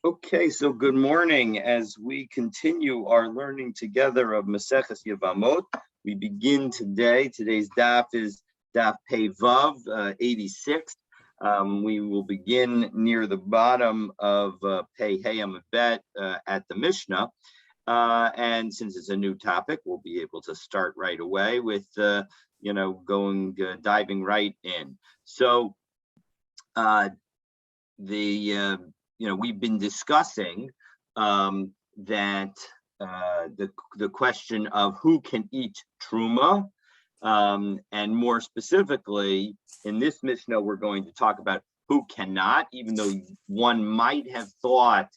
Okay, so good morning. As we continue our learning together of Maseches Yevamot, we begin today. Today's daf is daf Pei Vav 86. We will begin near the bottom of Pei Hey Amud Bet at the Mishnah. And since it's a new topic, we'll be able to start right away with, diving right in. So we've been discussing that the question of who can eat truma, and more specifically, in this Mishnah, we're going to talk about who cannot, even though one might have thought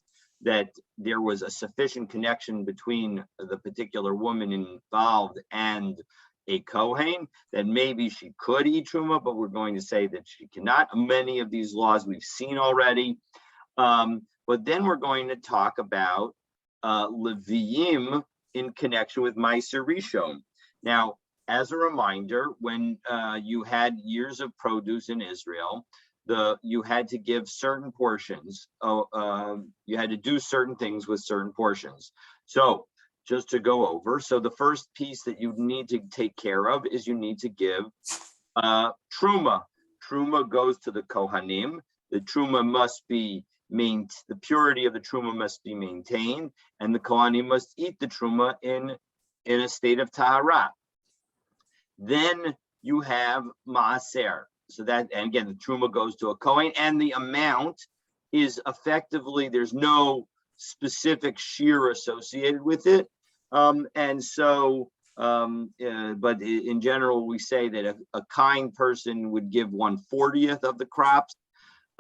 that there was a sufficient connection between the particular woman involved and a Kohen, that maybe she could eat truma, but we're going to say that she cannot. Many of these laws we've seen already. But then we're going to talk about Leviim in connection with Meiser Rishon. Now, as a reminder, when you had years of produce in Israel, you had to give certain portions. You had to do certain things with certain portions. So just to go over, so the first piece that you need to take care of is you need to give truma. Truma goes to the Kohanim. The truma must be the purity of the truma must be maintained, and the Kohanim must eat the truma in a state of tahara. Then you have maaser. So that, and again, the truma goes to a Kohen, and the amount is effectively, there's no specific shear associated with it. But in general, we say that a kind person would give 1/40th of the crops.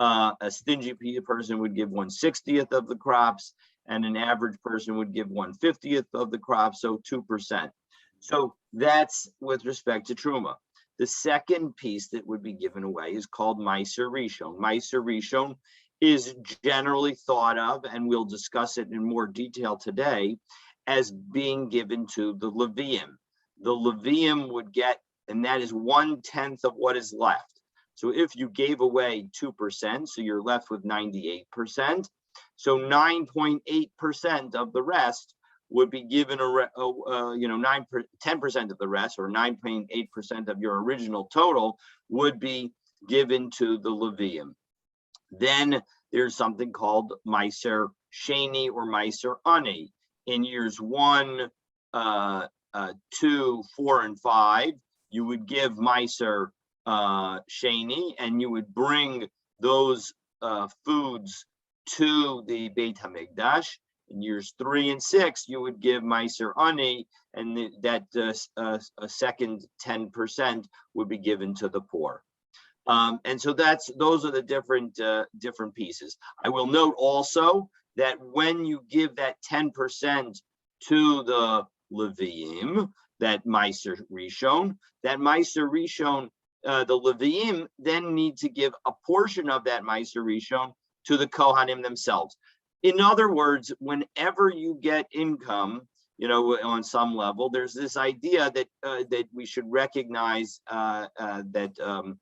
A stingy person would give 1/60th of the crops, and an average person would give 1/50th of the crops, so 2%. So that's with respect to truma. The second piece that would be given away is called Meiser Rishon. Meiser Rishon is generally thought of, and we'll discuss it in more detail today, as being given to the Leviim. The Leviim would get, and that is 1/10 of what is left. So if you gave away 2%, so you're left with 98%. So 9.8% of the rest would be given 10% of the rest, or 9.8% of your original total, would be given to the Leviim. Then there's something called Meiser Sheni or Meiser Ani. In years 1, 2, 4, and 5, you would give Meiser Sheni, and you would bring those foods to the Beit HaMikdash. In years 3 and 6, you would give Meiser Ani, and that a second 10% would be given to the poor. And so those are the different pieces. I will note also that when you give that 10% to the Leviim, that Meiser Rishon, the Leviim then need to give a portion of that Meiser Rishon to the Kohanim themselves. In other words, whenever you get income, on some level, there's this idea that we should recognize the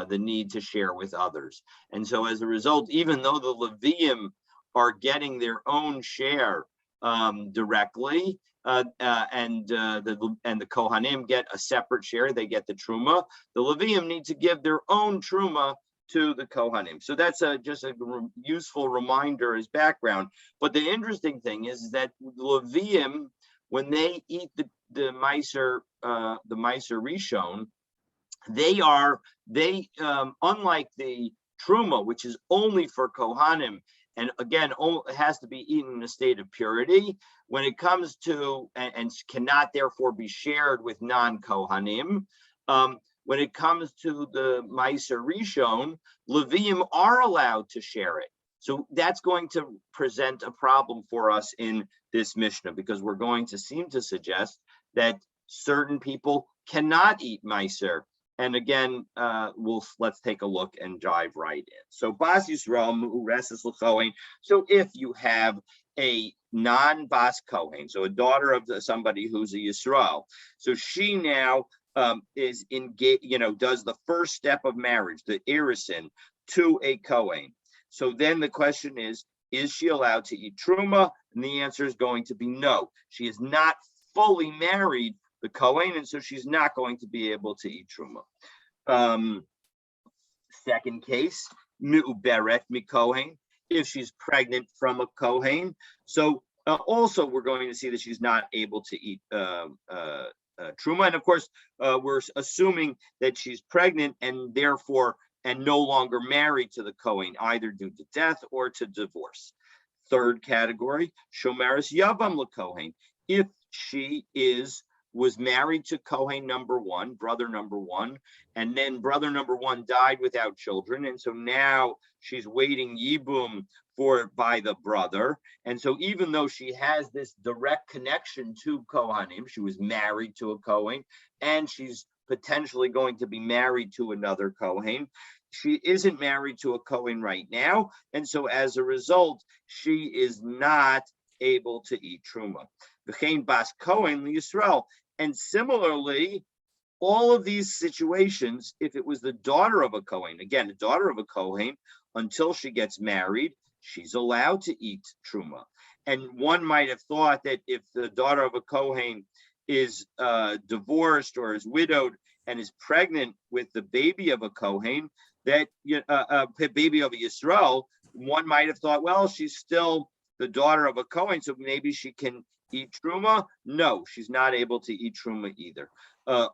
need to share with others. And so as a result, even though the Leviim are getting their own share directly, and the Kohanim get a separate share, they get the truma. The Leviim need to give their own truma to the Kohanim. So that's just a useful reminder as background. But the interesting thing is that the Leviim, when they eat the Meiser Rishon, they unlike the truma, which is only for Kohanim, and again, it has to be eaten in a state of purity. When it comes to, and cannot therefore be shared with non-Kohanim, when it comes to the Meiser Rishon, Leviim are allowed to share it. So that's going to present a problem for us in this Mishnah, because we're going to seem to suggest that certain people cannot eat Meiser. And again, let's take a look and dive right in. So Bas Yisrael Mu'ureses L'Kohen. So if you have a non-Bas Kohen, so a daughter of somebody who's a Yisrael, so she now is engaged, does the first step of marriage, the irisin, to a Kohen. So then the question is, is she allowed to eat truma? And the answer is going to be no. She is not fully married the Kohen, and so she's not going to be able to eat truma. Second case, mi'uberet mikohen, if she's pregnant from a Kohen. So also we're going to see that she's not able to eat truma. And of course, we're assuming that she's pregnant and therefore and no longer married to the Kohen, either due to death or to divorce. Third category, shomeres yavam lekohen, if she was married to Kohen number one, brother number one, and then brother number one died without children, and so now she's waiting yibum by the brother. And so even though she has this direct connection to Kohanim, she was married to a Kohen, and she's potentially going to be married to another Kohen, she isn't married to a Kohen right now, and so as a result, she is not able to eat truma. V'chein bas Kohen liyisrael. And similarly, all of these situations, if it was the daughter of a Kohen, again, the daughter of a Kohen, until she gets married, she's allowed to eat truma. And one might have thought that if the daughter of a Kohen is divorced or is widowed and is pregnant with the baby of a Kohen, that baby of a Yisrael, one might have thought, well, she's still the daughter of a Kohen, so maybe she can eat truma. No, she's not able to eat truma either.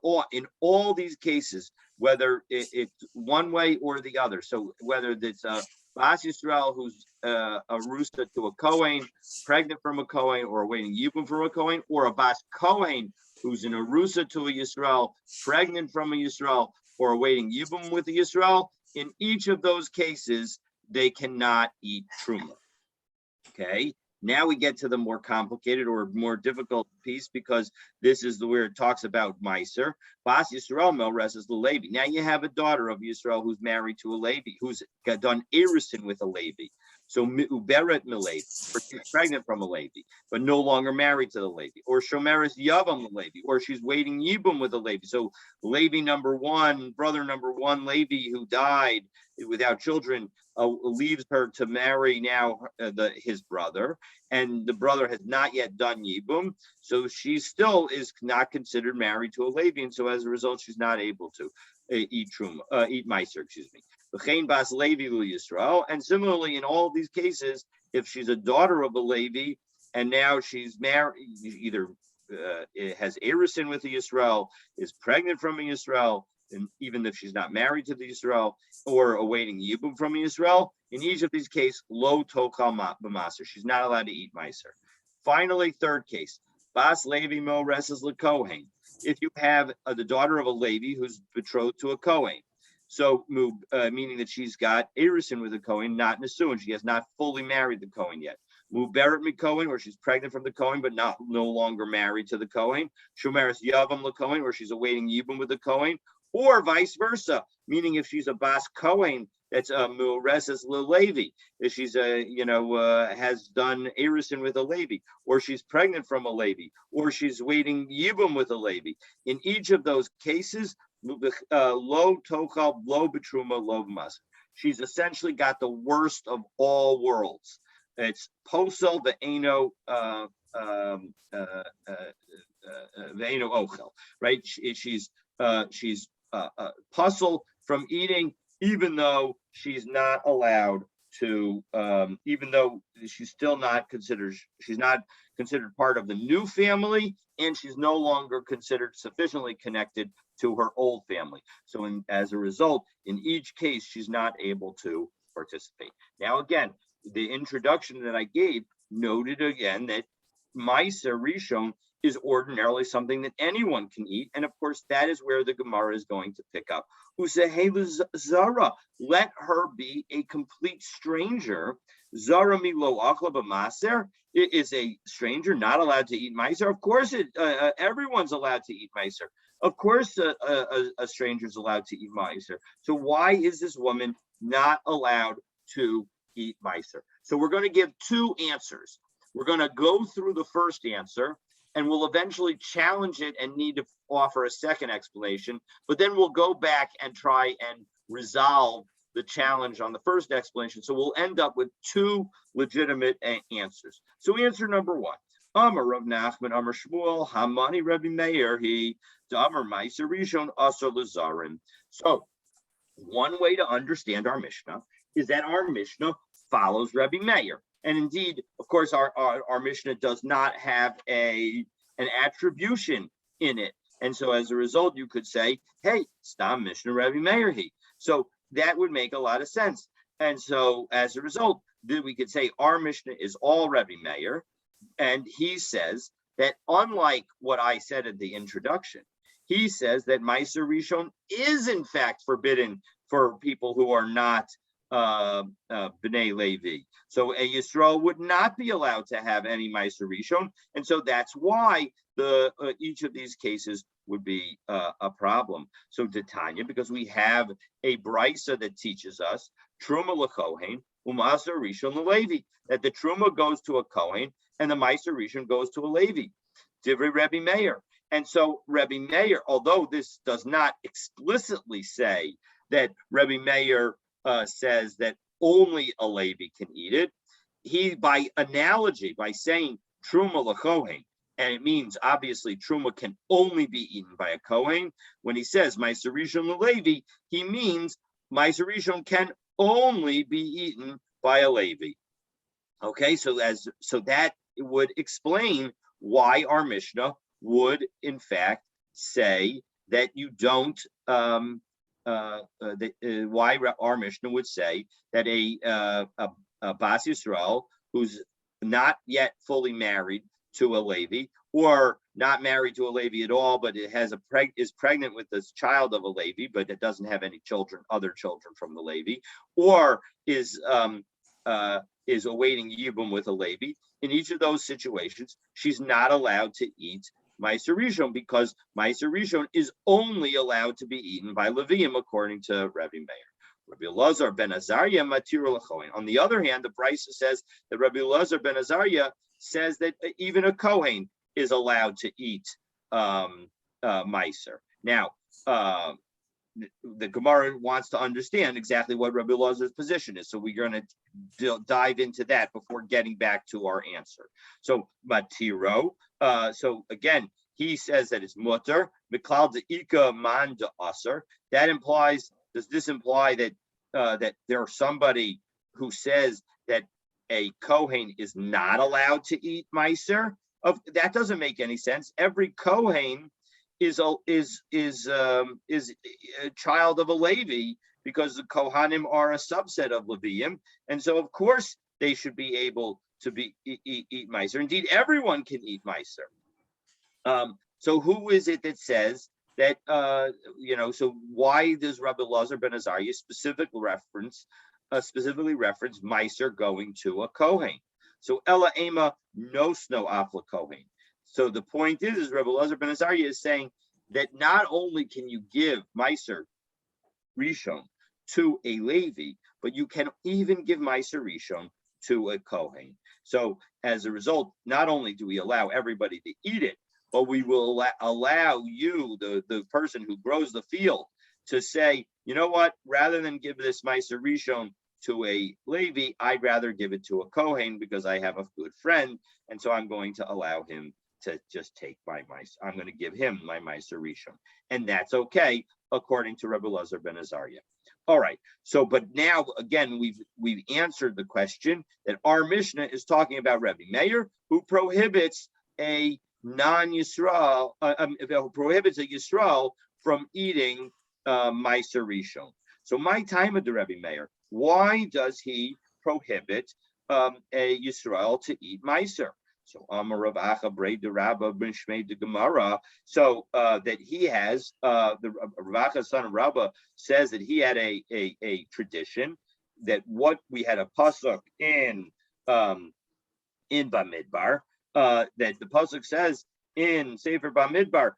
Or in all these cases, whether it's one way or the other, so whether it's a Bas Yisrael who's a rooster to a Kohen, pregnant from a Kohen, or awaiting yibum from a Kohen, or a Bas Kohen who's an Arusa to a Yisrael, pregnant from a Yisrael, or awaiting yibum with a Yisrael, in each of those cases, they cannot eat truma. Okay. Now we get to the more complicated or more difficult piece, because this is where it talks about Meiser. Bas Yisrael Melres the Levi. Now you have a daughter of Yisrael who's married to a Levi, who's got done Erusin with a Levi. So Mi'uberet Milevi, or she's pregnant from a Levi, but no longer married to the Levi. Or Shomeres Yavam Levi, or she's waiting Yibum with a Levi. So Levi number one, brother number one, Levi, who died without children, leaves her to marry now his brother, and the brother has not yet done Yibum, so she still is not considered married to a Levi, and so as a result, she's not able to eat Meiser, excuse me. V'chein bas Levi lu Yisrael, and similarly in all of these cases, if she's a daughter of a Levi, and now she's married, either has Erusin with a Yisrael, is pregnant from a Yisrael, and even if she's not married to the Yisrael, or awaiting Yibum from Yisrael, in each of these cases, lo tochal b'maser, she's not allowed to eat Meiser. Finally, third case, Bas Levi mo reses lekohen. If you have the daughter of a Levi who's betrothed to a Kohen, so meaning that she's got Erusin with a Kohen, not Nisuin, she has not fully married the Kohen yet. Muberet mikohen, where she's pregnant from the Kohen, but no longer married to the Kohen. Shomeres Yavam lekohen, where she's awaiting Yibum with the Kohen. Or vice versa, meaning if she's a Bas Kohen, that's a Mureses Levi, if she's has done Erusin with a Levi, or she's pregnant from a Levi, or she's waiting Yibum with a Levi. In each of those cases, lo tochal, lo betruma, lo b'maser. She's essentially got the worst of all worlds. It's posel ve'eno ochel, right? She's puzzle from eating, even though she's not allowed to, even though she's not considered part of the new family, and she's no longer considered sufficiently connected to her old family. So as a result, in each case, she's not able to participate. Now, again, the introduction that I gave noted again that Meiser Rishon is ordinarily something that anyone can eat. And of course, that is where the Gemara is going to pick up. Usehelu Zara, let her be a complete stranger. Zara milo achla b'maser, is a stranger not allowed to eat Meiser. Of course, everyone's allowed to eat Meiser. Of course, a stranger is allowed to eat Meiser. So why is this woman not allowed to eat Meiser? So we're going to give two answers. We're going to go through the first answer, and we'll eventually challenge it and need to offer a second explanation, but then we'll go back and try and resolve the challenge on the first explanation. So we'll end up with two legitimate answers. So answer number one. Amar Rav Nachman, Amar Shmuel, Hamani Rabbi Meir, he Amar Meiser Rishon Asar Lazarim. So one way to understand our Mishnah is that our Mishnah follows Rabbi Meir. And indeed, of course, our Mishnah does not have an attribution in it. And so as a result, you could say, hey, Stam Mishnah Rabbi Meir he. So that would make a lot of sense. And so as a result, we could say our Mishnah is all Rabbi Meir. And he says that unlike what I said at the introduction, he says that Meiser Rishon is in fact forbidden for people who are not B'nai Levi. So a Yisrael would not be allowed to have any Meiser Rishon. And so that's why each of these cases would be a problem. So Tanya, because we have a brisa that teaches us Truma l'Kohen u'Maser Rishon l'Levi, that the Truma goes to a Kohen and the Meiser Rishon goes to a Levi. Divrei Rabbi Meir. And so Rabbi Meir, although this does not explicitly say that Rabbi Meir says that only a Levi can eat it, he, by analogy, by saying Truma l'Kohen, and it means obviously Truma can only be eaten by a Kohen. When he says Meiser Rishon l'Levi, he means Meiser Rishon can only be eaten by a Levi. Okay, so that would explain why our Mishnah would in fact say that you don't. Why our Mishnah would say that a Bas Yisrael who's not yet fully married to a Levi, or not married to a Levi at all, but it has is pregnant with this child of a Levi, but it doesn't have any other children from the Levi, or is awaiting Yibum with a Levi. In each of those situations, she's not allowed to eat Meiser Rishon, because Meiser Rishon is only allowed to be eaten by Leviim, according to Rabbi Meir. Rabbi Elazar ben Azariah matir l'Kohen. On the other hand, the Brisa says that Rabbi Elazar ben Azariah says that even a Kohen is allowed to eat Meiser. Now, the Gemara wants to understand exactly what Rabbi Elazar's position is, so we're going to dive into that before getting back to our answer. So Matiro, so again, he says that it's mutter miklal deika man de aser. That implies, does this imply that that there's somebody who says that a Kohen is not allowed to eat Meiser? That doesn't make any sense. Every Kohen is a child of a Levi, because the Kohanim are a subset of Leviim, and so of course they should be able to eat Meiser. Indeed, everyone can eat Meiser. So who is it that says that? So why does Rabbi Elazar ben Azariah specifically reference Meiser going to a Kohen? So Ella Ema Nosno Afla Kohen. So the point is Rabbi Elazar ben Azariah is saying that not only can you give Meiser Rishon to a Levi, but you can even give Meiser Rishon to a Kohen. So as a result, not only do we allow everybody to eat it, but we will allow you, the person who grows the field, to say, you know what, rather than give this Meiser Rishon to a Levi, I'd rather give it to a Kohen because I have a good friend, and so I'm going to allow him to just take my Meiser. I'm going to give him my Meiser Rishon, and that's okay according to Rabbi Elazar ben Azariah. All right. So, but now again, we've answered the question that our Mishnah is talking about Rabbi Meir, who prohibits a non-Yisrael, prohibits a Yisrael from eating Meiser Rishon. So, my time of the Rabbi Meir, why does he prohibit a Yisrael to eat Meiser? So Amar Rav Acha Brei de Rabba ben Shmei de Gemara. So that he has the Rav Acha son of Rabba says that he had a tradition that what we had a pasuk in Bamidbar that the pasuk says in Sefer Bamidbar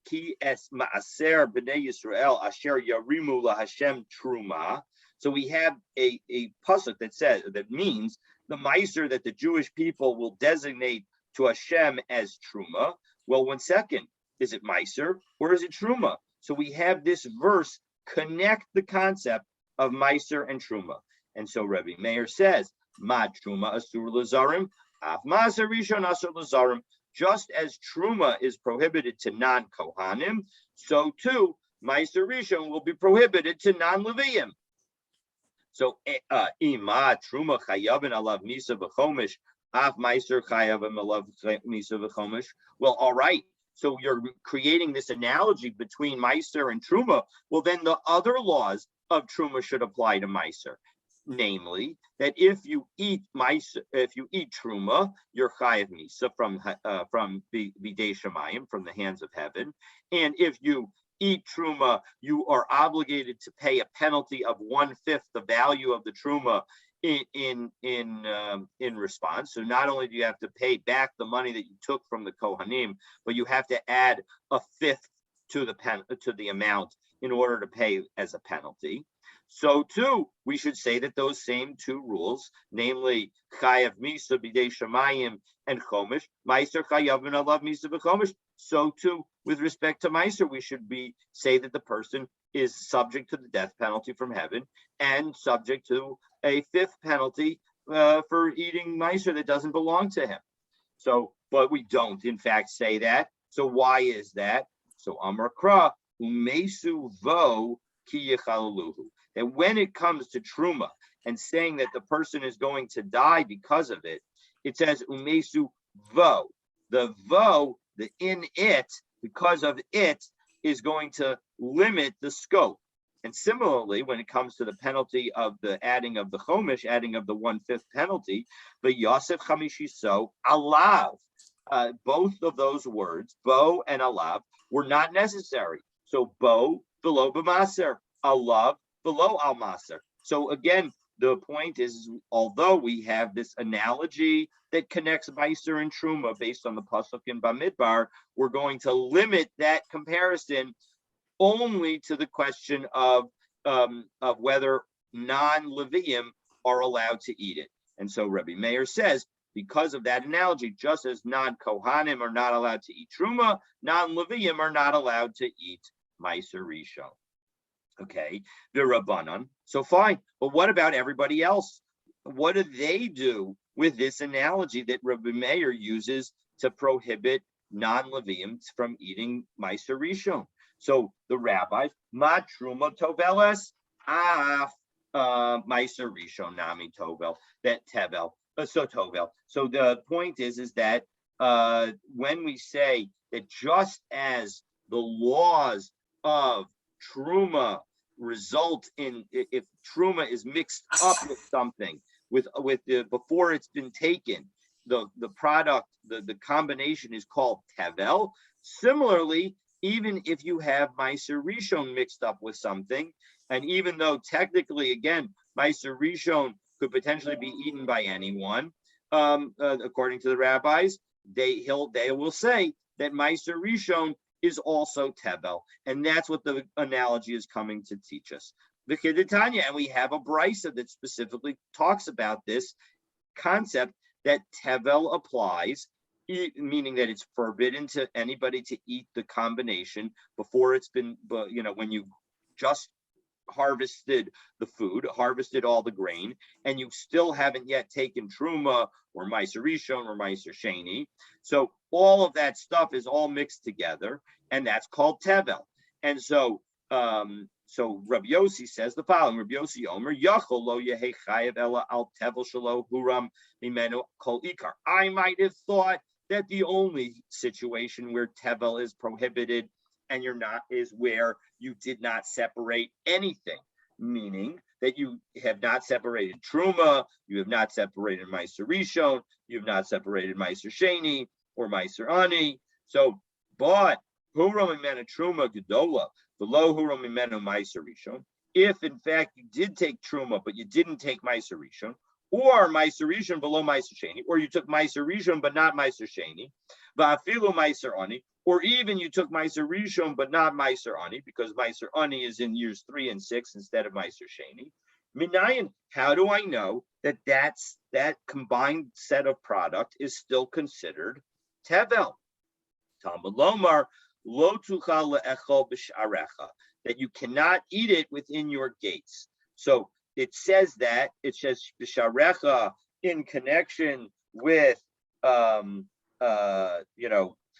ki es maaser b'nei Yisrael asher yarimu laHashem truma. So we have a pasuk that means the Meiser that the Jewish people will designate to Hashem as Truma. Well, 1 second, is it Meiser or is it Truma? So we have this verse connect the concept of Meiser and Truma. And so Rabbi Meir says, Ma Truma Asur Lazarim, Af Maser Rishon Asur Lazarim. Just as Truma is prohibited to non-Kohanim, so too Meiser Rishon will be prohibited to non-Leviim. So Ima Truma Chayavin Alav Misa V'chomish, Af Meiser Chayavin Alav Misa V'chomish. Well, all right. So you're creating this analogy between Meiser and Truma. Well, then the other laws of Truma should apply to Meiser. Namely, that if you eat Meiser, if you eat Truma, you're Chayav Misa from Bidei Shemayim, from the hands of heaven. And if you eat Truma, you are obligated to pay a penalty of 1/5 the value of the Truma in response. So not only do you have to pay back the money that you took from the Kohanim, but you have to add 1/5 to the amount in order to pay as a penalty. So too, we should say that those same two rules, namely Chayav Misa B'dei Shemayim and Chomish, Meiser Chayavin Alav Misa V'chomish. So too, with respect to Meiser, we should say that the person is subject to the death penalty from heaven and subject to a 5th penalty for eating Meiser that doesn't belong to him. So, but we don't in fact say that. So why is that? So Amar Kra Umesu Vo Ki Yechaluhu. That when it comes to Truma and saying that the person is going to die because of it, it says Umesu Vo. The Vo, the in it, because of it, is going to limit the scope. And similarly, when it comes to the penalty of the adding of the chomish, adding of the 1/5 penalty, the Yosef Chamishiso alav, both of those words, bo and alav, were not necessary. So bo below b'maser, alav below al maser. So again, the point is, although we have this analogy that connects Meiser and Truma based on the pasuk in Bamidbar, we're going to limit that comparison only to the question of whether non-Leviim are allowed to eat it. And so Rabbi Meir says, because of that analogy, just as non-Kohanim are not allowed to eat Truma, non-Leviim are not allowed to eat Meiser Rishon. Okay, the Rabbanan. So fine, but what about everybody else? What do they do with this analogy that Rabbi Meir uses to prohibit non-Leviim from eating Meiser Rishon? So the rabbis, Ma Truma Toveles, Af Meiser Rishon Nami Tovel, that Tevel, so Tovel. So the point is that when we say that just as the laws of Truma result in, if Truma is mixed up with something, with the before it's been taken, the product, the combination is called Tevel. Similarly, even if you have Meiser Rishon mixed up with something, and even though technically, again, Meiser Rishon could potentially be eaten by anyone, according to the rabbis, they will say that Meiser Rishon is also Tevel, and that's what the analogy is coming to teach us. The Kedetanya, and we have a brisa that specifically talks about this concept that Tevel applies, meaning that it's forbidden to anybody to eat the combination before it's been, when you just harvested the food, harvested all the grain, and you still haven't yet taken Truma or Meiser Rishon or Meiser Sheni. So all of that stuff is all mixed together, and that's called Tevel. And so Rabbi Yossi says the following: Rabbi Yossi Omer, Yachol lo yehei chayev ela al Tevel shelo huram mimenu kol ikar. I might have thought that the only situation where Tevel is prohibited and you're not is where you did not separate anything, meaning that you have not separated Truma, you have not separated Meiser Rishon, you have not separated Meiser Sheni or Meiser Ani. So, but Huram Imenu Truma Gedola, below Huram Imenu Meiser Rishon. If in fact you did take Truma, but you didn't take Meiser Rishon, or Meiser Rishon below Meiser Sheni, or you took Meiser Rishon but not Meiser Sheni, Va'afilu Meiser Ani, or even you took Meiser Rishon but not Meiser Ani, because Meiser Ani is in years 3 and 6 instead of Meiser Sheni. Minayin, how do I know that that combined set of product is still considered Tevel? Talmud Lomar, Lo tuchal le'echol b'sh'arecha, that you cannot eat it within your gates. So it says Bisharecha in connection with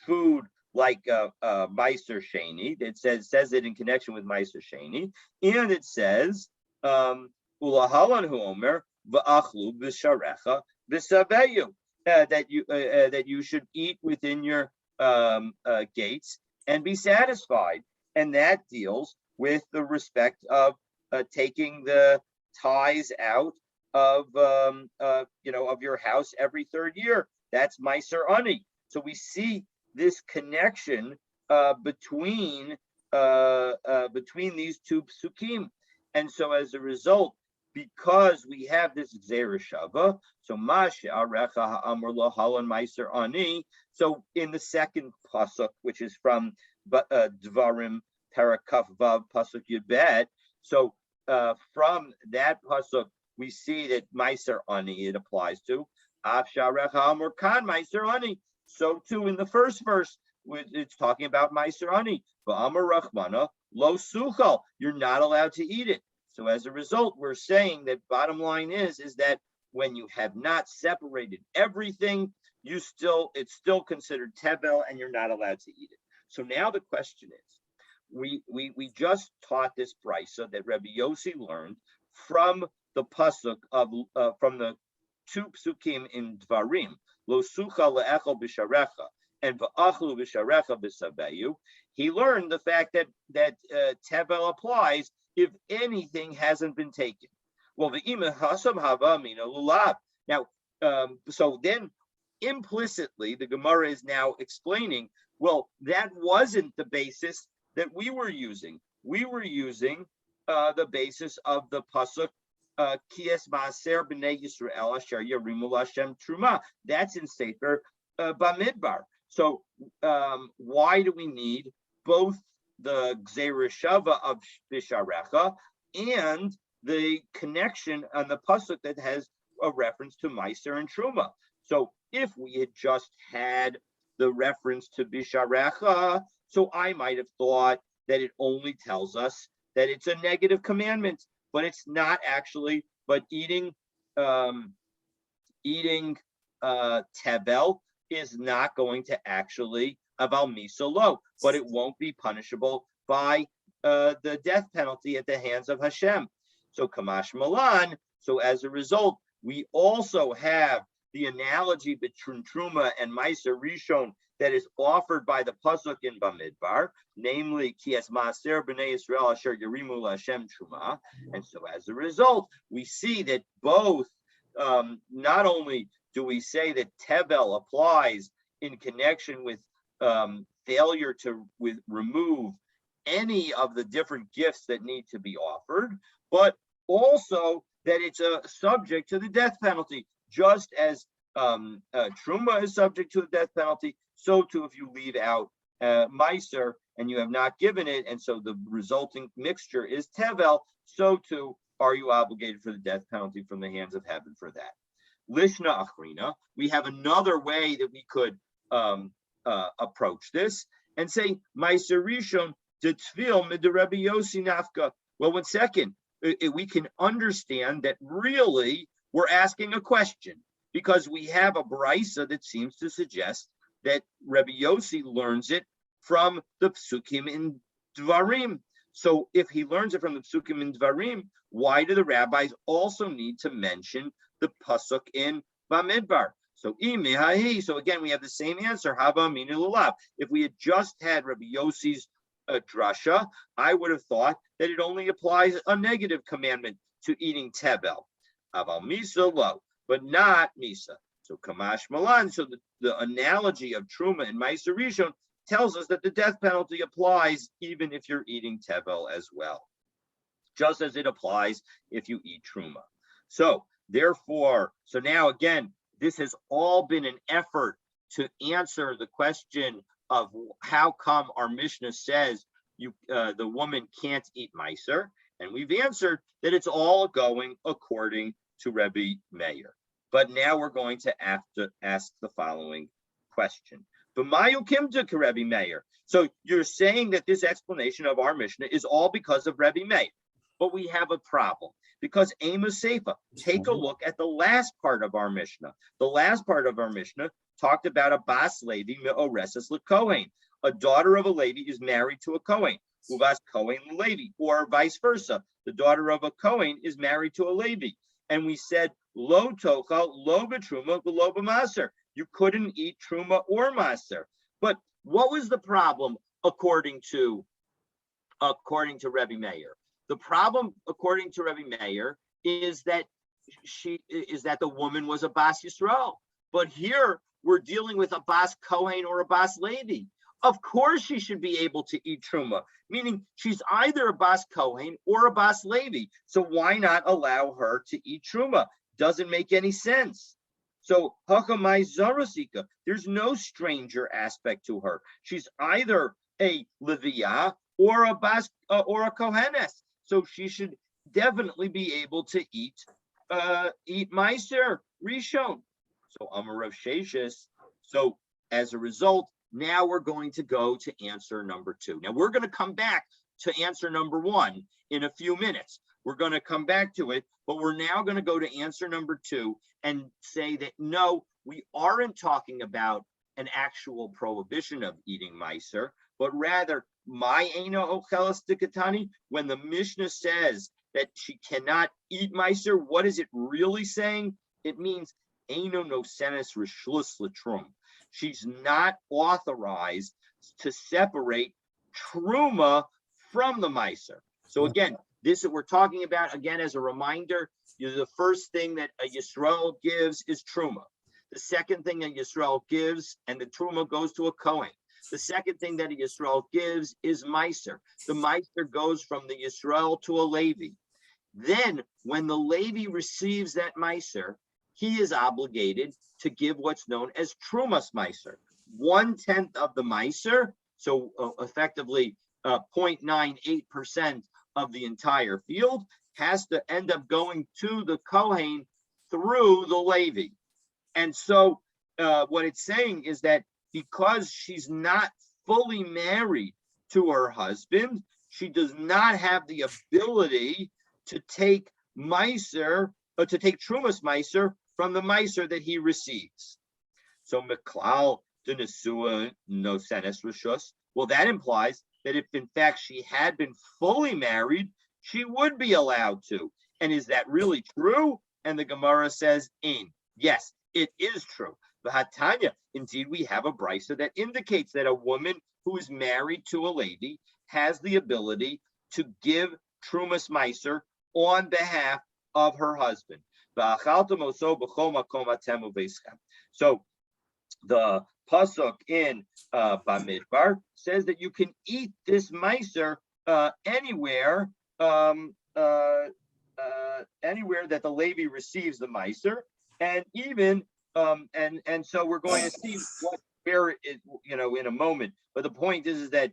food like Meiser Sheni. It says it in connection with Meiser Sheni, and it says Ulahalan Hu Omer v'achlu b'sharecha b'saveyu, that you should eat within your gates and be satisfied, and that deals with the respect of taking the tithes out of your house every third year. That's Meiser Ani. So we see this connection between these two psukim, and so as a result, because we have this Gzeira Shava, so Masha Arecha Ha'amr Lo Halan Meiser Ani. So in the second pasuk, which is from Dvarim Parakaf Vav pasuk Yud, so from that pasuk we see that Meiser Ani it applies to. Afsharecha Amr Kan Meiser Ani. So too in the first verse, it's talking about Meiser Ani. V'Amar Rachmana Lo Suchal. You're not allowed to eat it. So as a result, we're saying that bottom line is that when you have not separated everything, it's still considered tevel, and you're not allowed to eat it. So now the question is, we just taught this brisa that Rabbi Yossi learned from the pasuk from the two psukim in Dvarim, Lo sucha le'echel b'sharecha and v'achlu b'sharecha b'saveyu. He learned the fact that tevel applies if anything hasn't been taken. Well, the imahasam hava mina lulav. Now, so then implicitly, the Gemara is now explaining, well, that wasn't the basis that we were using. We were using the basis of the pasuk Kies Maaser B'nei Yisrael Asher Yarimu Lashem Truma. That's in Sefer Bamidbar. So why do we need both the Gzeira Shava of Bisharecha and the connection on the pasuk that has a reference to Meiser and Truma? So if we had just had the reference to Bisharecha, so I might have thought that it only tells us that it's a negative commandment, but it's not actually. But eating tevel is not going to actually aval misalo, but it won't be punishable by the death penalty at the hands of Hashem. So Kamash Malan. So as a result, we also have the analogy between Truma and Meiser Rishon that is offered by the pasuk in Bamidbar, namely Kies Maaser B'nei Yisrael Asher Yarimu Lashem Truma. And so as a result, we see that both, not only do we say that Tevel applies in connection with failure to remove any of the different gifts that need to be offered, but also that it's a subject to the death penalty, just as Truma is subject to the death penalty. So too, if you leave out Meiser and you have not given it, and so the resulting mixture is Tevel, so too are you obligated for the death penalty from the hands of heaven for that. Lishna Achrina, we have another way that we could approach this and say, Meiser Rishon de Tvil mid Rabbi Yossi Nafka. Well, 1 second, we can understand that really we're asking a question, because we have a brisa that seems to suggest that Rabbi Yossi learns it from the psukim in Dvarim. So if he learns it from the psukim in Dvarim, why do the rabbis also need to mention the pasuk in Bamidbar? So again, we have the same answer. Hava mina lulav. If we had just had Rabbi Yossi's drasha, I would have thought that it only applies a negative commandment to eating tevel. Aval misa lo, but not misa. So Kamash Malan, so the analogy of Truma and Meiser Rishon tells us that the death penalty applies even if you're eating tevel as well, just as it applies if you eat Truma. So therefore, so now again, this has all been an effort to answer the question of how come our Mishnah says the woman can't eat Meiser, and we've answered that it's all going according to Rebbe Meir. But now we're going to have to ask the following question. B'mayu kimta Rebbe Meir. So you're saying that this explanation of our Mishnah is all because of Rebbe Meir. But we have a problem, Because Amos Seifa, take a look at the last part of our Mishnah. The last part of our Mishnah talked about a Bas Levi Me'oreses LeKohen. A daughter of a Levi is married to a Kohen. Uvas Kohen Levi, or vice versa. The daughter of a Kohen is married to a Levi. And we said, Lo tocha, lo betruma, lo b'maser. You couldn't eat truma or maser. But what was the problem according to Rebbe Meir? The problem, according to Rebbe Meir, is that the woman was a Bas Yisrael. But here we're dealing with a Bas Kohen or a Bas Levi. Of course she should be able to eat truma, meaning she's either a Bas Kohen or a Bas Levi. So why not allow her to eat truma? Doesn't make any sense. So Hakamai Zarosika, there's no stranger aspect to her. She's either a Leviah or a Bas or a Kohenes. So she should definitely be able to eat Meiser Rishon. So Amarav Sheshis. So as a result, now we're going to go to answer number 2. Now we're going to come back to answer number 1 in a few minutes. We're going to come back to it, but we're now going to go to answer number 2 and say that no, we aren't talking about an actual prohibition of eating Meiser, but rather my Eino Ochelas Dikatani, when the Mishnah says that she cannot eat Meiser, what is it really saying? It means Eino Nosenes Rishlus Latrum. She's not authorized to separate Truma from the Meiser. So again, this that we're talking about, again, as a reminder, the first thing that a Yisrael gives is Truma. The second thing that Yisrael gives, and the Truma goes to a Kohen. The second thing that a Yisrael gives is Meiser. The Meiser goes from the Yisrael to a Levi. Then, when the Levi receives that Meiser, he is obligated to give what's known as Trumas Meiser. 1/10 of the Meiser, so effectively 0.98% of the entire field, has to end up going to the Kohen through the Levi. And so what it's saying is that because she's not fully married to her husband, she does not have the ability to take Meiser, or to take Trumas Meiser from the Meiser that he receives. So Meklal de Nesua no senes rishus. Well, that implies that if in fact she had been fully married, she would be allowed to. And is that really true? And the Gemara says, "In yes, it is true." V'hatanya, indeed, we have a brisa that indicates that a woman who is married to a lady has the ability to give Trumas Meiser on behalf of her husband. So the pasuk in Bamidbar says that you can eat this Meiser anywhere that the Levi receives the Meiser, and even and so we're going to see where it, in a moment. But the point is that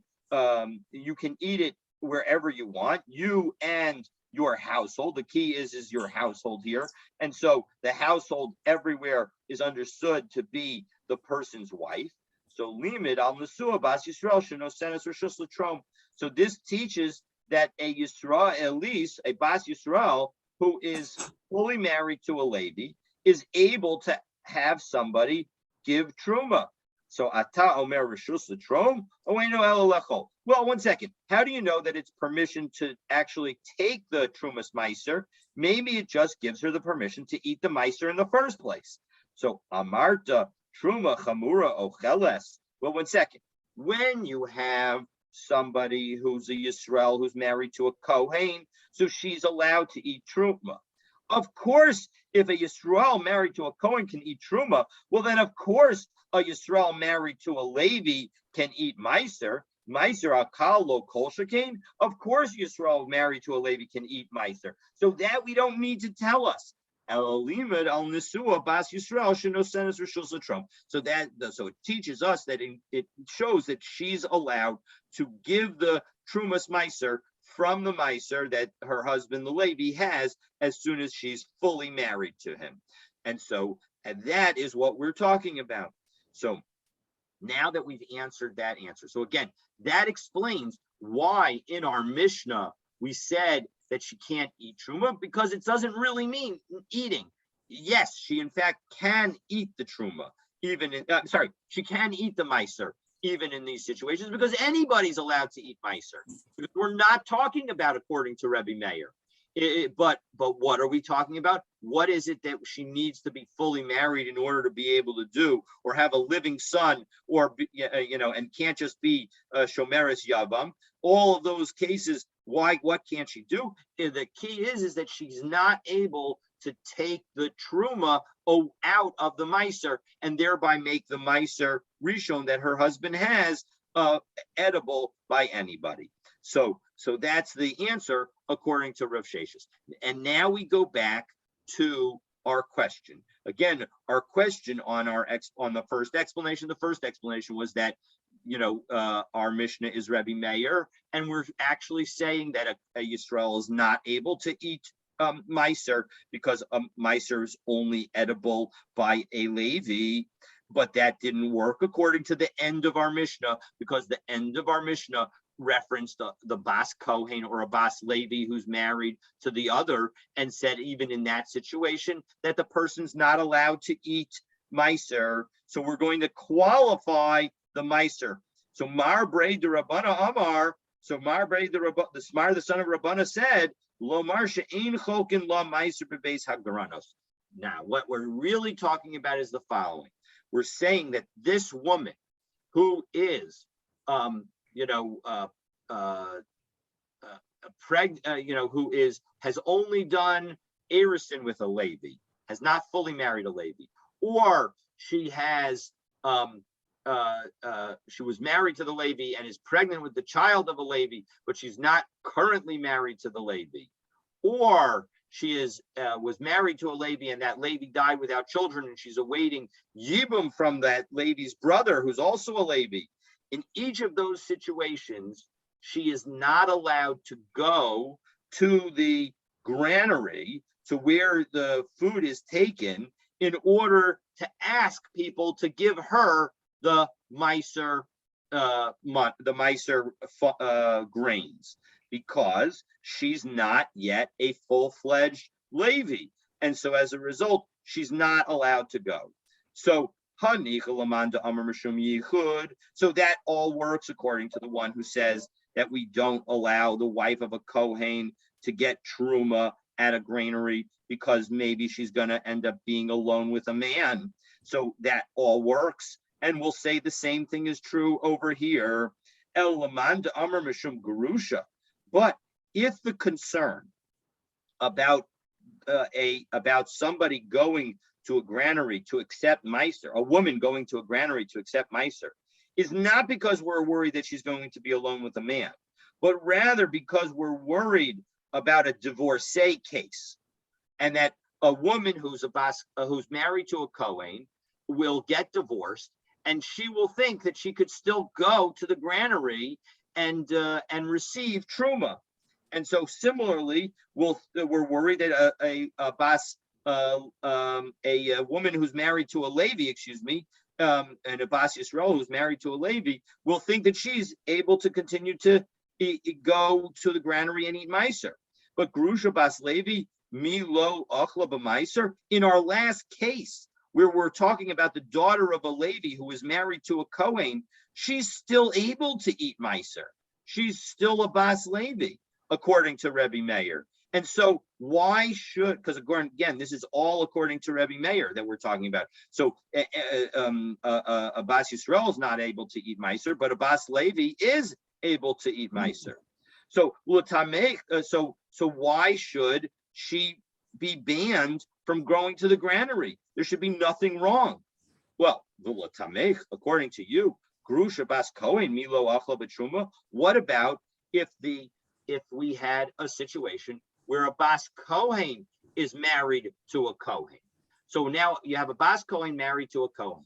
you can eat it wherever you want, you and your household. The key is your household here. And so the household everywhere is understood to be the person's wife. So limit al nesua bas Yisrael sheno senes rishus latrom. So this teaches that a Yisraelis, a bas Yisrael, who is fully married to a lady, is able to have somebody give truma. So ata omer rishus latrom oeno el lechol. Well, one second. How do you know that it's permission to actually take the Trumas Meiser? Maybe it just gives her the permission to eat the Meiser in the first place. So Amarta Truma Chamura Ocheles. Well, one second. When you have somebody who's a Yisrael who's married to a Kohen, so she's allowed to eat Truma. Of course, if a Yisrael married to a Kohen can eat Truma, well, then of course a Yisrael married to a Levi can eat Meiser. Meiser akal lo kol shekain. Of course, Yisrael married to a Levi can eat Meiser. So that we don't need to tell us. So it teaches us that it shows that she's allowed to give the Trumas Meiser from the Meiser that her husband, the Levi, has as soon as she's fully married to him. And so that is what we're talking about. So now that we've answered that answer. So again, that explains why in our Mishnah we said that she can't eat truma because it doesn't really mean eating. Yes, she in fact can eat the truma, even in, she can eat the meiser, even in these situations, because anybody's allowed to eat meiser. We're not talking about according to Rebbe Meir. But what are we talking about? What is it that she needs to be fully married in order to be able to do, or have a living son, or and can't just be shomeres yavam? All of those cases, why? What can't she do? The key is that she's not able to take the truma out of the meiser and thereby make the meiser rishon that her husband has edible by anybody. So that's the answer according to Rav Sheshes. And now we go back to our question. Again, our question on the first explanation. The first explanation was that our Mishnah is Rebbe Meir, and we're actually saying that a Yisrael is not able to eat meiser because meiser is only edible by a Levi. But that didn't work according to the end of our Mishnah, because the end of our Mishnah referenced the Bas Kohen or a Bas Levi who's married to the other, and said even in that situation that the person's not allowed to eat meiser. So we're going to qualify the meiser. So Mar Brei de Rabbana Amar. So Mar Brei the Smar, the son of Rabbana, said, Lo Mar she'ein chokin la meiser bebeis hagdaranos. Now, what we're really talking about is the following. We're saying that this woman who is has only done Arison with a Levi, has not fully married a Levi, or she has she was married to the Levi and is pregnant with the child of a Levi, but she's not currently married to the Levi, or she was married to a Levi and that Levi died without children and she's awaiting Yibum from that Levi's brother who's also a Levi. In each of those situations, she is not allowed to go to the granary, to where the food is taken, in order to ask people to give her the meiser, grains, because she's not yet a full-fledged Levi, and so as a result, she's not allowed to go. So that all works according to the one who says that we don't allow the wife of a Kohen to get truma at a granary because maybe she's going to end up being alone with a man. So that all works. And we'll say the same thing is true over here. But if the concern about somebody going to a granary to accept meiser, a woman going to a granary to accept meiser, is not because we're worried that she's going to be alone with a man, but rather because we're worried about a divorcee case, and that a woman who's married to a Kohen will get divorced, and she will think that she could still go to the granary and receive truma. And so similarly, we're worried that a woman who's married to a Levi, and a Bas Yisrael who's married to a Levi, will think that she's able to continue to go to the granary and eat meiser. But Grusha Bas Levi, Milo Achla B'meiser, in our last case, where we're talking about the daughter of a Levi who is married to a Kohen, she's still able to eat meiser. She's still a Bas Levi, according to Rebbe Meir. And so why should, because again, this is all according to Rebbe Meir that we're talking about. So a Bas Yisrael is not able to eat meiser, but a Bas Levi is able to eat meiser. So why should she be banned from going to the granary? There should be nothing wrong. Well, according to you, Grusha Bas Kohen Milo Achla B'Truma. What about if we had a situation where a Bas Kohen is married to a Kohen? So now you have a Bas Kohen married to a Kohen,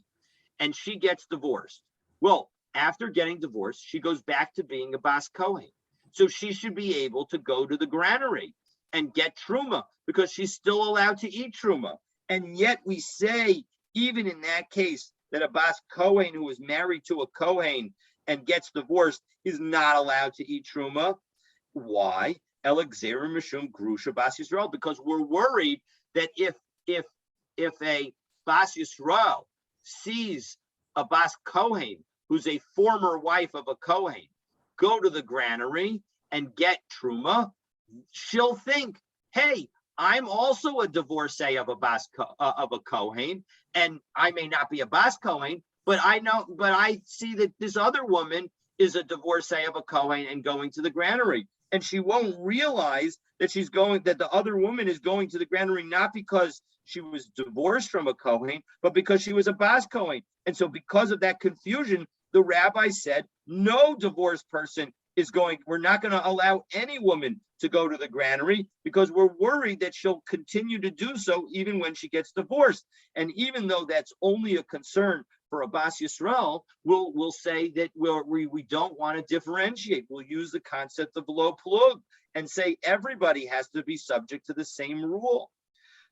and she gets divorced. Well, after getting divorced, she goes back to being a Bas Kohen. So she should be able to go to the granary and get truma, because she's still allowed to eat truma. And yet we say, even in that case, that a Bas Kohen who is married to a Kohen and gets divorced is not allowed to eat truma. Why? Elexer Mishum Grusha Bas Yisrael, because we're worried that if a Bas Yisrael sees a Bas Kohen, who's a former wife of a Kohen, go to the granary and get Truma, she'll think, hey, I'm also a divorcee of a Kohen, and I may not be a Bas Kohen, but I see that this other woman is a divorcee of a Kohen and going to the granary. And she won't realize that that the other woman is going to the granary not because she was divorced from a Kohen, but because she was a Bas Kohen. And so because of that confusion, the rabbi said, no divorced person we're not going to allow any woman to go to the granary because we're worried that she'll continue to do so even when she gets divorced. And even though that's only a concern for a Bas Yisrael, we'll say that we don't want to differentiate. We'll use the concept of lo plug and say everybody has to be subject to the same rule.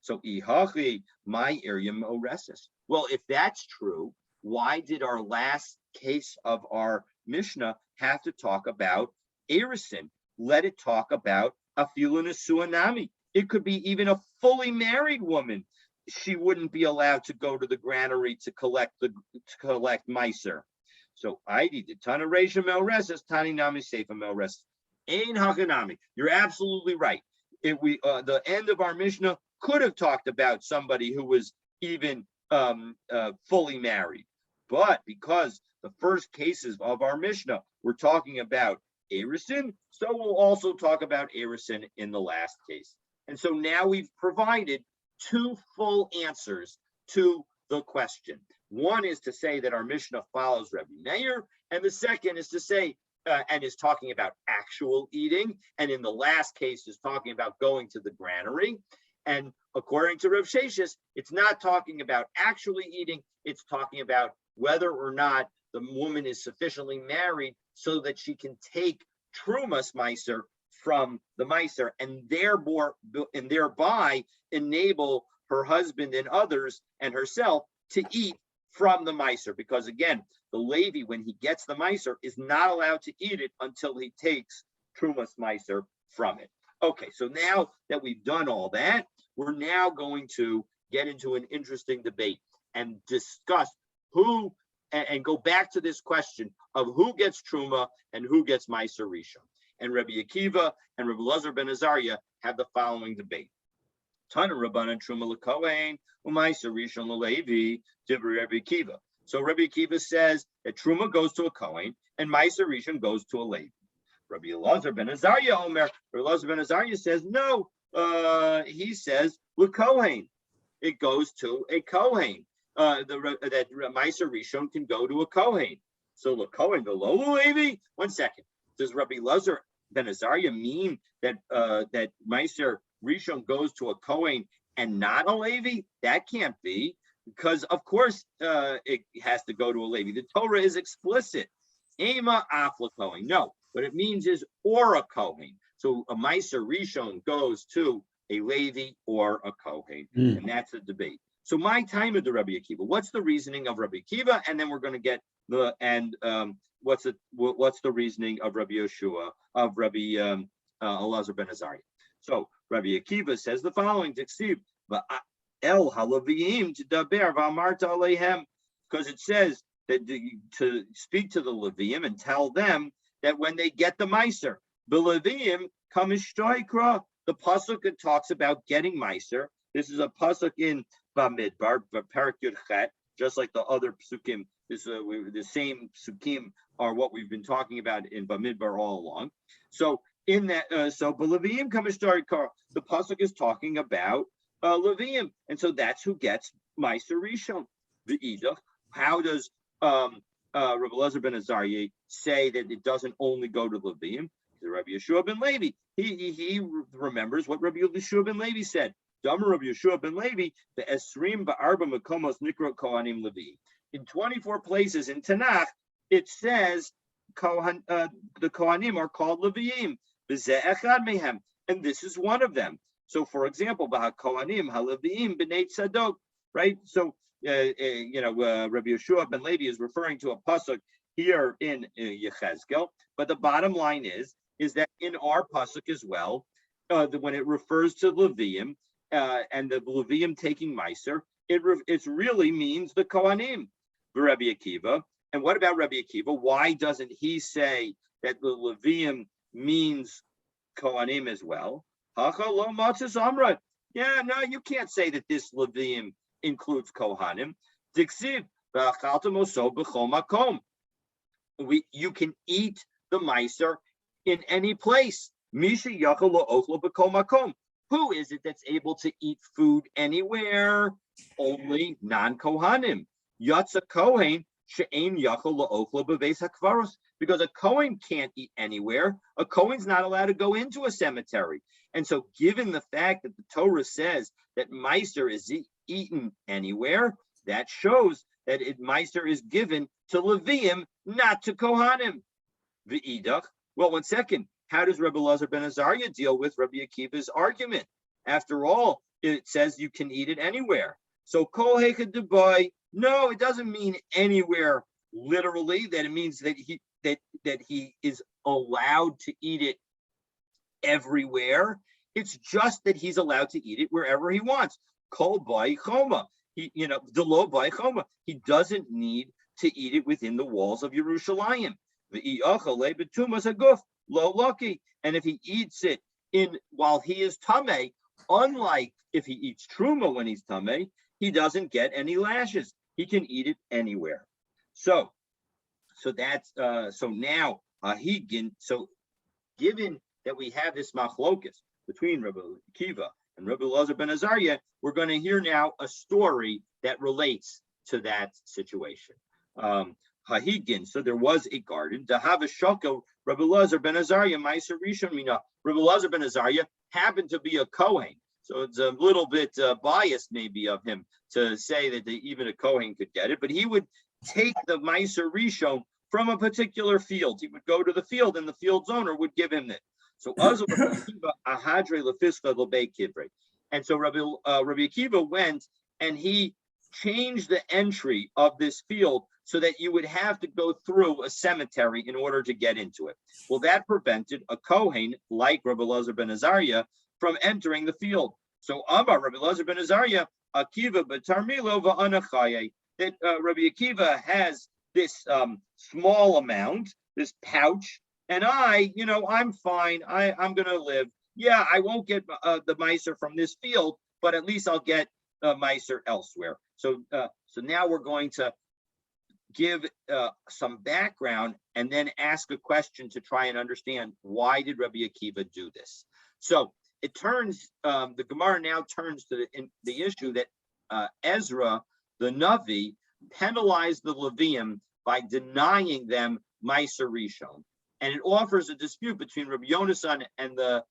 So ihachi my iryam oresis. Well, if that's true, why did our last case of our Mishnah have to talk about Erison? Let it talk about Afilu Nesuanami. It could be even a fully married woman. She wouldn't be allowed to go to the granary to collect Meiser. So Aidi the Tana Reisha Melreses, Tani Nami Seifa Melreses. Ein Hakanami. You're absolutely right. The end of our Mishnah could have talked about somebody who was even fully married. But because the first cases of our Mishnah, we're talking about Erison, so we'll also talk about Erison in the last case. And so now we've provided two full answers to the question. One is to say that our Mishnah follows Rabbi Meir, and the second is to say, and is talking about actual eating, and in the last case is talking about going to the granary. And according to Rav Sheshis, it's not talking about actually eating, it's talking about whether or not the woman is sufficiently married so that she can take Trumas Meiser from the Meiser and thereby enable her husband and others and herself to eat from the Meiser. Because again, the Levi, when he gets the Meiser, is not allowed to eat it until he takes Trumas Meiser from it. Okay, so now that we've done all that, we're now going to get into an interesting debate and discuss who, and go back to this question of who gets Truma and who gets Meiser Rishon. And Rabbi Akiva and Rabbi Elazar ben Azariah have the following debate. Tana Rabbanan Truma l'Kohen u'Meiser Rishon l'Levi Divrei Rabbi Akiva. So Rabbi Akiva says that Truma goes to a Kohen and Meiser Rishon goes to a Levi. Rabbi Elazar ben Azariah Omer. Rabbi Elazar ben Azariah says no. He says l'Kohen. It goes to a Kohen. That Meiser Rishon can go to a Kohen. So the Kohen, the Lo Levi. 1 second. Does Rabbi Elazar ben Azariah mean that that Meiser Rishon goes to a Kohen and not a Levi? That can't be, because of course it has to go to a Levi. The Torah is explicit. Ema afla Kohen. No, what it means is or a Kohen. So a Meiser Rishon goes to a Levi or a Kohen, and that's a debate. So my time of the Rabbi Akiva. What's the reasoning of Rabbi Akiva? And then we're going to get what's the reasoning of Rabbi Yeshua, of Rabbi Elazar ben Azariah. So Rabbi Akiva says the following: El halavim tadaber v'amarta alehem, because it says that to speak to the Leviim and tell them that when they get the Meiser, the Leviim kamishtoikra. The pasuk it talks about getting Meiser. This is a pasuk in Bamidbar, Parak Yud Chet, just like the other psukim. The same psukim are what we've been talking about in Bamidbar all along. So in that, Leviim kamishtoikra, the pasuk is talking about Leviim, and so that's who gets Meiser Rishon. The Idach. How does Rabbi Elazar ben Azariah say that it doesn't only go to Leviim? Rabbi Yeshua ben Levi. He remembers what Rabbi Yeshua ben Levi said. Damar Rabbi Yeshua ben Levi, the Esrim ba'arba makomos nikra kohanim Levi. In 24 places in Tanakh, it says the Kohanim are called Leviim. V'zeh echad mehem, and this is one of them. So, for example, Kohanim haleviim b'nei tzadok, right? So, Rabbi Yeshua ben Levi is referring to a pasuk here in Yechezkel, but the bottom line is is that in our pasuk as well, when it refers to Levium and the Levium taking Meiser, it really means the Kohanim, Rabbi Akiva. And what about Rabbi Akiva? Why doesn't he say that the Levium means Kohanim as well? Yeah, no, you can't say that this Levium includes Kohanim. You can eat the Meiser in any place. Who is it that's able to eat food anywhere? Only non-Kohanim. Yatsa Kohen she'ein yachol la'ochlo b'beis hakvaros, because a Kohen can't eat anywhere. A Kohen's not allowed to go into a cemetery. And so, given the fact that the Torah says that Meiser is eaten anywhere, that shows that Meiser is given to Levium, not to Kohanim. V'idach. Well, one second. How does Rabbi Elazar ben Azariah deal with Rabbi Akiva's argument? After all, it says you can eat it anywhere. So kol hechad debai. No, it doesn't mean anywhere literally. That it means that he is allowed to eat it everywhere. It's just that he's allowed to eat it wherever he wants. Kol bai choma. Delo bai choma. He doesn't need to eat it within the walls of Yerushalayim. V'iyachale betumas haguf lo lucky. And if he eats it while he is tameh, unlike if he eats truma when he's tameh, he doesn't get any lashes. He can eat it anywhere. So that's so now Higin. So given that we have this machlokus between Rabbi Akiva and Rabbi Elazar ben Azariah, we're going to hear now a story that relates to that situation. Hahigin. So there was a garden. Dahava Shoko, Rabbi Elazar ben Azariah, Meiser Rishon Mina. Rabbi Elazar ben Azariah happened to be a Kohen. So it's a little bit biased maybe of him to say that even a Kohen could get it, but he would take the Meiser Rishon from a particular field. He would go to the field and the field's owner would give him it. So and so Rabbi Akiva went and he changed the entry of this field so that you would have to go through a cemetery in order to get into it. Well, that prevented a Kohen like Rabbi Elazar ben Azariah from entering the field. So Amar Rabbi Elazar ben Azariah, Akiva b'tarmilo v'anachaye, that Rabbi Akiva has this small amount, this pouch, and I'm fine. I'm going to live. Yeah, I won't get the Meiser from this field, but at least I'll get Meiser elsewhere. So now we're going to give some background and then ask a question to try and understand why did Rabbi Akiva do this. So it turns, the Gemara now turns to the issue that Ezra, the Navi, penalized the Levium by denying them Meiser Rishon. And it offers a dispute between Rabbi Yonasan and the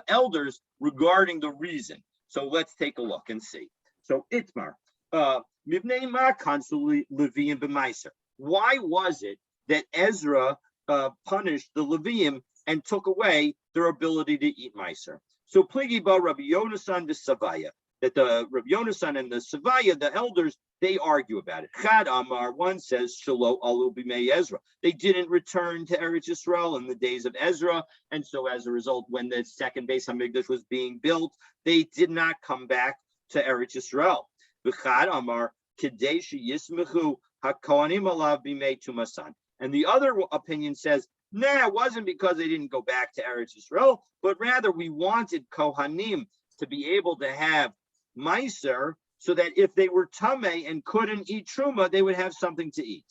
elders regarding the reason. So let's take a look and see. So Itmar, Mivnei Ma Kansul Levium b'Meiser. Why was it that Ezra punished the Levium and took away their ability to eat Meiser? So Pligi ba Rabbi Yonasan v'Savaya, that the Rabbi Yonasan and the Savaya, the elders, they argue about it. Chad Amar, one says, Shalo alu b'mei Ezra. They didn't return to Eretz Yisrael in the days of Ezra, and so as a result, when the second Beis Hamikdash was being built, they did not come back to Eretz Yisrael. V'chad Amar, Kadesh Yismechu HaKohanim alav b'mei Tumasan. And the other opinion says, nah, it wasn't because they didn't go back to Eretz Yisrael, but rather we wanted Kohanim to be able to have Meiser, so that if they were tameh and couldn't eat truma, they would have something to eat.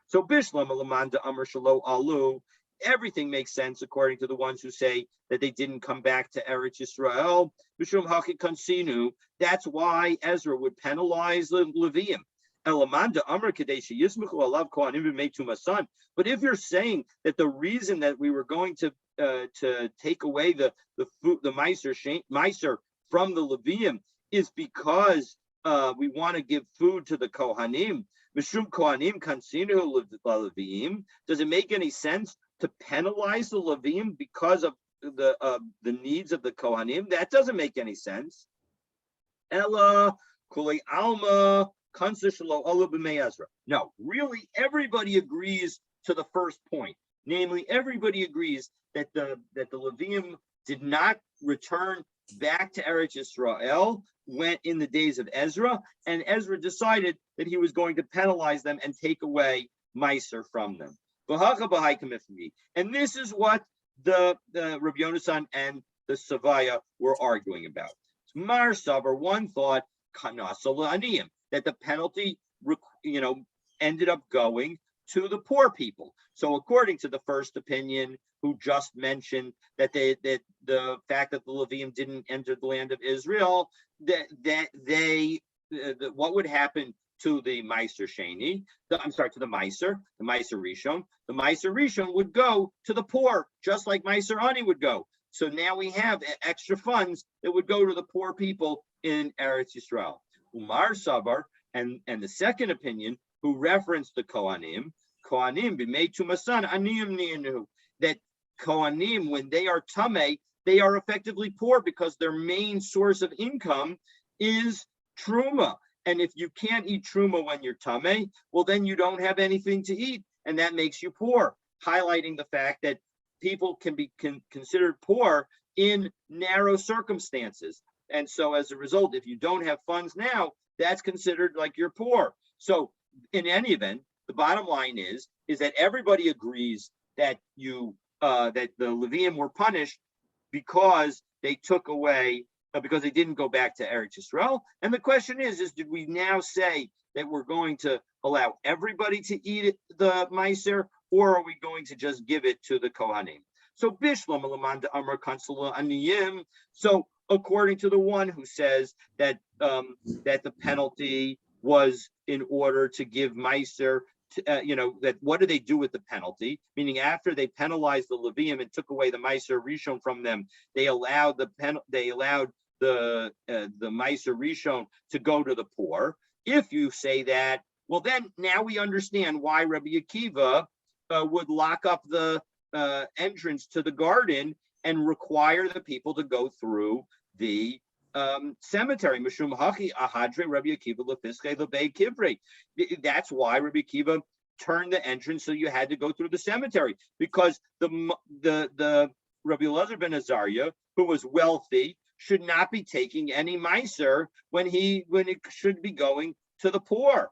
So Bishlam Alamanda Amr Shalo Alu, everything makes sense according to the ones who say that they didn't come back to Eretz Yisrael. Bishum Haki Kansinu. That's why Ezra would penalize the Levium. Elamanda Amr Kadesh Yismachu Alav Kohanim b'mei Tumasan. But if you're saying that the reason that we were going to take away the Meiser from the Levium is because we want to give food to the Kohanim. Mishum Kohanim Kansinu Leviim. Does it make any sense to penalize the Leviim because of the needs of the Kohanim? That doesn't make any sense. Ella Kuli Alma Kansa Shalo Alu b'mei Ezra. No, really, everybody agrees to the first point Namely, everybody agrees that the Levium did not return back to Eretz Yisrael when in the days of Ezra, and Ezra decided that he was going to penalize them and take away Meiser from them. And this is what the Rabbi Yonasan and the Savaya were arguing about. Mar Sabar, one thought, that the penalty, ended up going to the poor people. So according to the first opinion, who just mentioned that the fact that the Levium didn't enter the land of Israel, what would happen to the Meiser Sheni, to the Meiser Rishon. The Meiser Rishon would go to the poor, just like Meiser Ani would go. So now we have extra funds that would go to the poor people in Eretz Yisrael. Umar Sabar, and the second opinion, who referenced the Kohanim b'mei tumasan aniyim ni'enu, that Kohanim, when they are tamei, they are effectively poor because their main source of income is truma. And if you can't eat truma when you're tamei, well, then you don't have anything to eat, and that makes you poor, highlighting the fact that people can be considered poor in narrow circumstances. And so as a result, if you don't have funds now, that's considered like you're poor. So in any event, the bottom line is that everybody agrees that that the Levium were punished because they took away, because they didn't go back to Eretz Yisrael. And the question is did we now say that we're going to allow everybody to eat the Meiser, or are we going to just give it to the Kohanim? So Bishlam Alamanda Amar Kansala Aniyim. So according to the one who says that that the penalty was in order to give Meiser, that what do they do with the penalty? Meaning, after they penalized the Levium and took away the Meiser Rishon from them, they allowed the Meiser Rishon to go to the poor. If you say that, well, then now we understand why Rabbi Akiva would lock up the entrance to the garden and require the people to go through the cemetery. Mishum hachi ahadre Rabbi Akiva lefiskei lebei kivrei. That's why Rabbi Akiva turned the entrance so you had to go through the cemetery, because the Rabbi Elazar ben Azariah, who was wealthy, should not be taking any meiser when it should be going to the poor.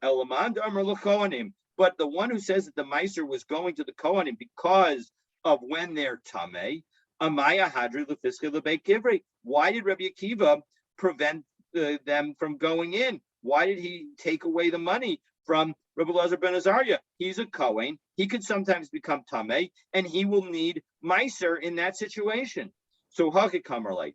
Elamand amar lekohanim. But the one who says that the meiser was going to the Kohanim because of when they're tamei, amaya hadri lefiskei lebei kivrei. Why did Rabbi Akiva prevent them from going in? Why did he take away the money from Rabbi Elazar ben Azariah? He's a Kohen. He could sometimes become tamei, and he will need meiser in that situation. So Hakikamarle,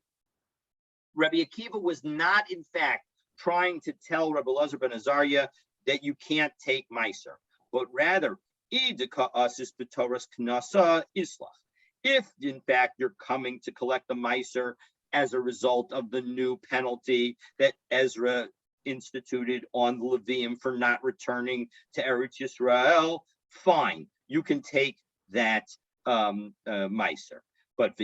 Rabbi Akiva was not, in fact, trying to tell Rabbi Elazar ben Azariah that you can't take meiser, but rather, if in fact you're coming to collect the meiser as a result of the new penalty that Ezra instituted on the Levium for not returning to Eretz Yisrael, fine, you can take that meiser. But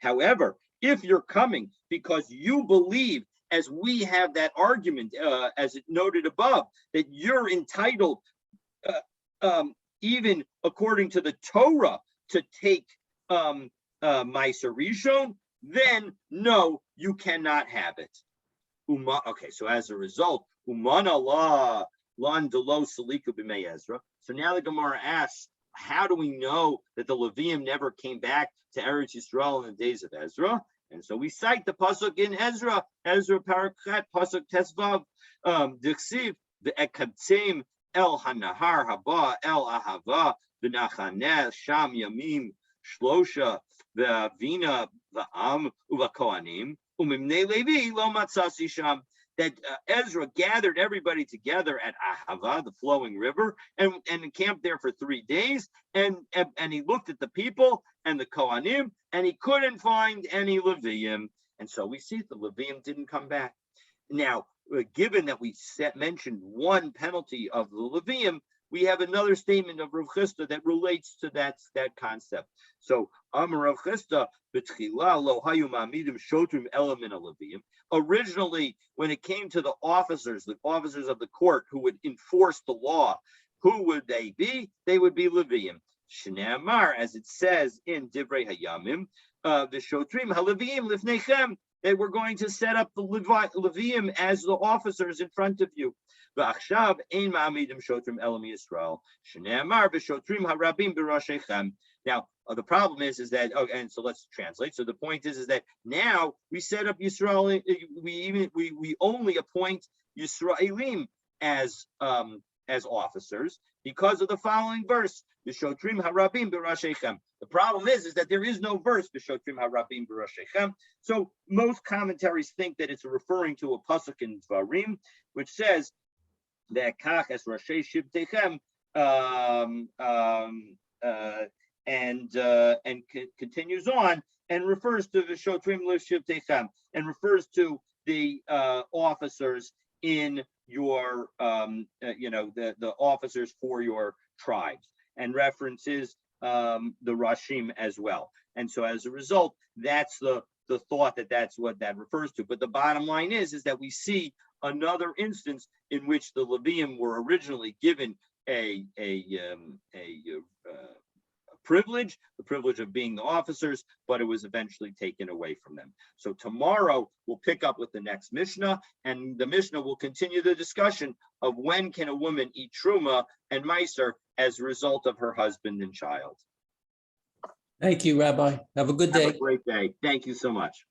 however, if you're coming because you believe, as we have that argument, as it noted above, that you're entitled, even according to the Torah, to take Meiser Rishon, then no, you cannot have it. Okay, so as a result, Uman Allah lan delo saliku b'mei Ezra. So now the Gemara asks, how do we know that the Levium never came back to Eretz Yisrael in the days of Ezra? And so we cite the pasuk in Ezra Parachat, pasuk Tesvav, Diksiv, the Ekatzim El Hanahar Haba El Ahava V'Nachaneh Sham Yamim Shlosha V'Avina V'Am Uvakohanim Umimnei Levi Lo Matzasi Sham. That Ezra gathered everybody together at Ahava, the flowing river, and encamped there for 3 days. And he looked at the people and the Kohanim, and he couldn't find any Levium. And so we see the Levium didn't come back. Now, given that we mentioned one penalty of the Levium, we have another statement of Rav Chisda that relates to that concept. So, Amar Rav Chisda, B'tchila lo hayu ma'amidim shotrim ela min ha-Levium. Originally, when it came to the officers of the court who would enforce the law, Who would they be? They would be Leviim. Shnei Amar, as it says in Divrei Hayamim, V'shotrim haLeviim lifnechem. They were going to set up the Leviim as the officers in front of you. V'achshav ein ma'amidim shotrim elam Yisrael. Shnei Amar v'shotrim harabim b'roshechem. Now, the problem is that, and so let's translate. So the point is that now we set up Yisrael. We only appoint Yisraelim as officers because of the following verse: B'shotrim harabim b'roshechem. The problem is that there is no verse B'shotrim harabim b'roshechem. So most commentaries think that it's referring to a pasuk in Dvarim, which says that Kach es Roshei Shivtechem, and continues on and refers to the Shotrim L'Shivtechem and refers to the officers in your the officers for your tribes, and references the Rashim as well. And so as a result, that's the thought that's what that refers to. But the bottom line is that we see another instance in which the Leviim were originally given a privilege, the privilege of being the officers, but it was eventually taken away from them. So tomorrow we'll pick up with the next Mishnah, and the Mishnah will continue the discussion of when can a woman eat Truma and Meiser as a result of her husband and child. Thank you, Rabbi. Have a good day. Have a great day. Thank you so much.